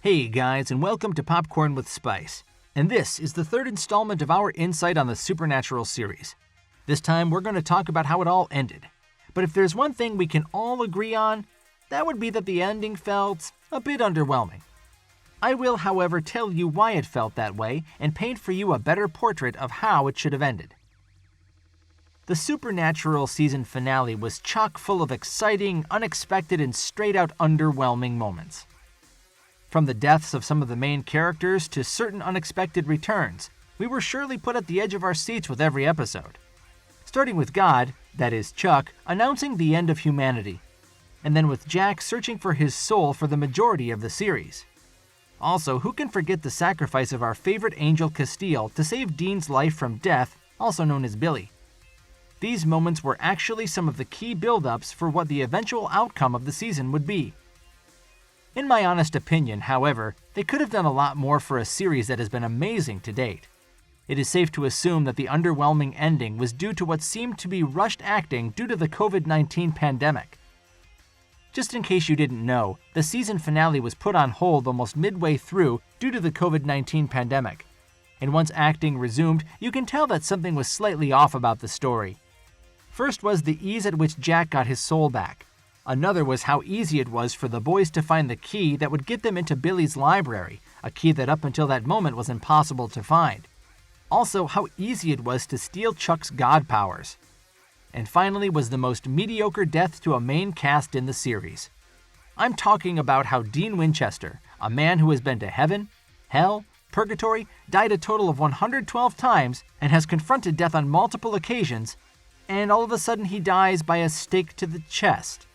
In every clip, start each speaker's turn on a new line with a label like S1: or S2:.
S1: Hey guys, and welcome to Popcorn with Spice. And this is the third installment of our insight on the Supernatural series. This time we're going to talk about how it all ended. But if there's one thing we can all agree on, that would be that the ending felt a bit underwhelming. I will, however, tell you why it felt that way and paint for you a better portrait of how it should have ended. The Supernatural season finale was chock full of exciting, unexpected, and straight-out underwhelming moments. From the deaths of some of the main characters to certain unexpected returns, we were surely put at the edge of our seats with every episode. Starting with God, that is Chuck, announcing the end of humanity, and then with Jack searching for his soul for the majority of the series. Also, who can forget the sacrifice of our favorite angel Castile to save Dean's life from death, also known as Billy? These moments were actually some of the key build-ups for what the eventual outcome of the season would be. In my honest opinion, however, they could have done a lot more for a series that has been amazing to date. It is safe to assume that the underwhelming ending was due to what seemed to be rushed acting due to the COVID-19 pandemic. Just in case you didn't know, the season finale was put on hold almost midway through due to the COVID-19 pandemic. And once acting resumed, you can tell that something was slightly off about the story. First was the ease at which Jack got his soul back. Another was how easy it was for the boys to find the key that would get them into Billy's library, a key that up until that moment was impossible to find. Also, how easy it was to steal Chuck's god powers. And finally was the most mediocre death to a main cast in the series. I'm talking about how Dean Winchester, a man who has been to heaven, hell, purgatory, died a total of 112 times, and has confronted death on multiple occasions, and all of a sudden he dies by a stake to the chest.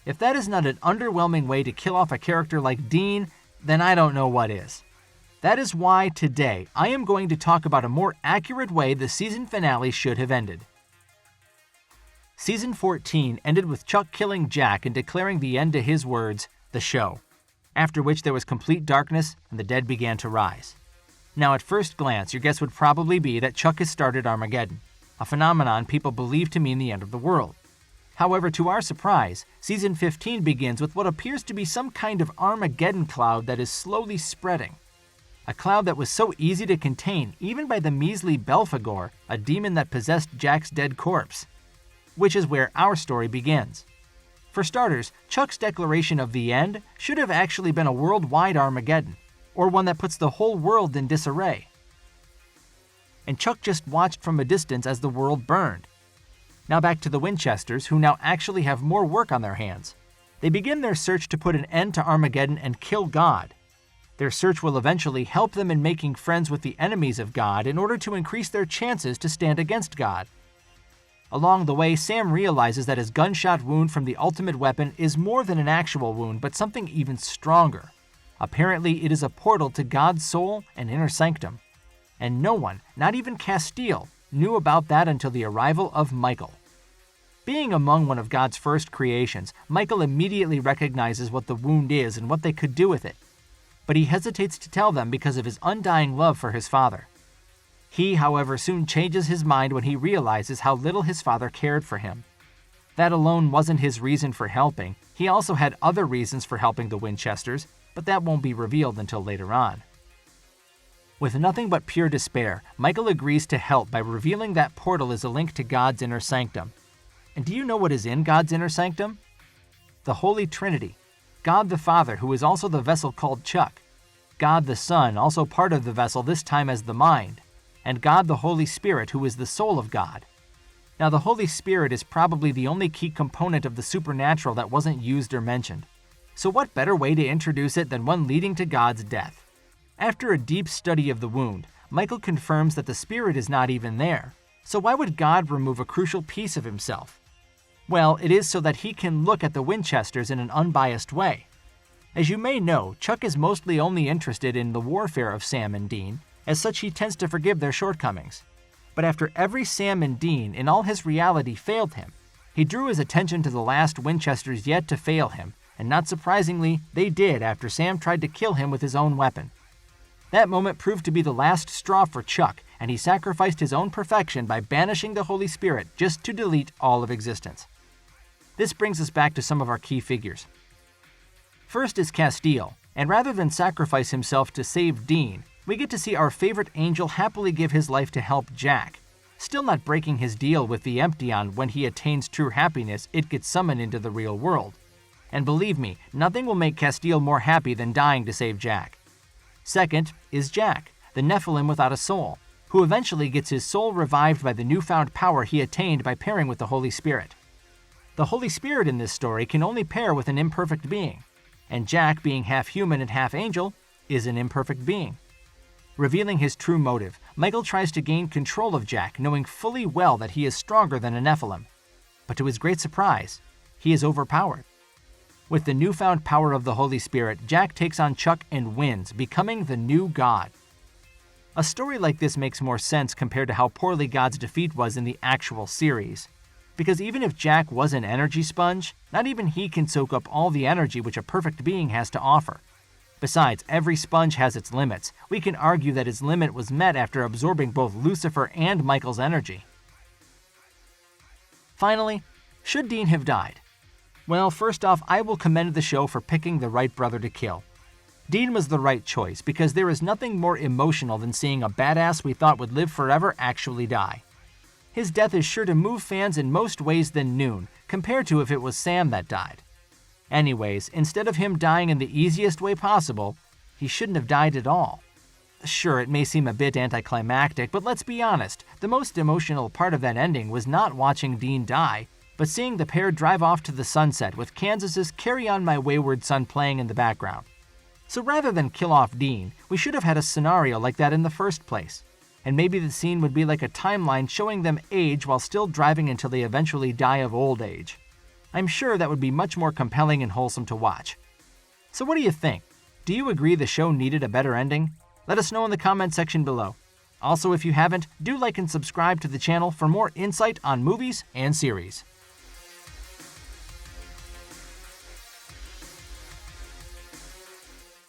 S1: If that is not an underwhelming way to kill off a character like Dean, then I don't know what is. That is why today I am going to talk about a more accurate way the season finale should have ended. Season 14 ended with Chuck killing Jack and declaring the end to his words, the show, after which there was complete darkness and the dead began to rise. Now at first glance, your guess would probably be that Chuck has started Armageddon, a phenomenon people believe to mean the end of the world. However, to our surprise, Season 15 begins with what appears to be some kind of Armageddon cloud that is slowly spreading. A cloud that was so easy to contain even by the measly Belphegor, a demon that possessed Jack's dead corpse. Which is where our story begins. For starters, Chuck's declaration of the end should have actually been a worldwide Armageddon, or one that puts the whole world in disarray. And Chuck just watched from a distance as the world burned. Now back to the Winchesters, who now actually have more work on their hands. They begin their search to put an end to Armageddon and kill God. Their search will eventually help them in making friends with the enemies of God in order to increase their chances to stand against God. Along the way, Sam realizes that his gunshot wound from the ultimate weapon is more than an actual wound, but something even stronger. Apparently, it is a portal to God's soul and inner sanctum. And no one, not even Castile, knew about that until the arrival of Michael. Being among one of God's first creations, Michael immediately recognizes what the wound is and what they could do with it. But he hesitates to tell them because of his undying love for his father. He, however, soon changes his mind when he realizes how little his father cared for him. That alone wasn't his reason for helping. He also had other reasons for helping the Winchesters, but that won't be revealed until later on. With nothing but pure despair, Michael agrees to help by revealing that portal is a link to God's inner sanctum. And do you know what is in God's inner sanctum? The Holy Trinity. God the Father, who is also the vessel called Chuck. God the Son, also part of the vessel, this time as the mind. And God the Holy Spirit, who is the soul of God. Now, the Holy Spirit is probably the only key component of the supernatural that wasn't used or mentioned. So what better way to introduce it than one leading to God's death? After a deep study of the wound, Michael confirms that the Spirit is not even there. So why would God remove a crucial piece of himself? Well, it is so that he can look at the Winchesters in an unbiased way. As you may know, Chuck is mostly only interested in the warfare of Sam and Dean. As such, he tends to forgive their shortcomings. But after every Sam and Dean in all his reality failed him, he drew his attention to the last Winchesters yet to fail him, and not surprisingly, they did after Sam tried to kill him with his own weapon. That moment proved to be the last straw for Chuck, and he sacrificed his own perfection by banishing the Holy Spirit just to delete all of existence. This brings us back to some of our key figures. First is Castile, And rather than sacrifice himself to save Dean, we get to see our favorite angel happily give his life to help Jack, still not breaking his deal with the Emption when he attains true happiness, it gets summoned into the real world. And believe me, nothing will make Castile more happy than dying to save Jack. Second is Jack, the Nephilim without a soul, who eventually gets his soul revived by the newfound power he attained by pairing with the Holy Spirit. The Holy Spirit in this story can only pair with an imperfect being, and Jack, being half human and half angel, is an imperfect being. Revealing his true motive, Michael tries to gain control of Jack, knowing fully well that he is stronger than a Nephilim. But to his great surprise, he is overpowered. With the newfound power of the Holy Spirit, Jack takes on Chuck and wins, becoming the new God. A story like this makes more sense compared to how poorly God's defeat was in the actual series. Because even if Jack was an energy sponge, not even he can soak up all the energy which a perfect being has to offer. Besides, every sponge has its limits. We can argue that his limit was met after absorbing both Lucifer and Michael's energy. Finally, should Dean have died? Well, first off, I will commend the show for picking the right brother to kill. Dean was the right choice because there is nothing more emotional than seeing a badass we thought would live forever actually die. His death is sure to move fans in most ways than Noon, compared to if it was Sam that died. Anyways, instead of him dying in the easiest way possible, he shouldn't have died at all. Sure, it may seem a bit anticlimactic, but let's be honest, the most emotional part of that ending was not watching Dean die, but seeing the pair drive off to the sunset with Kansas's Carry On My Wayward Son playing in the background. So rather than kill off Dean, we should have had a scenario like that in the first place. And maybe the scene would be like a timeline showing them age while still driving until they eventually die of old age. I'm sure that would be much more compelling and wholesome to watch. So what do you think? Do you agree the show needed a better ending? Let us know in the comment section below. Also, if you haven't, do like and subscribe to the channel for more insight on movies and series.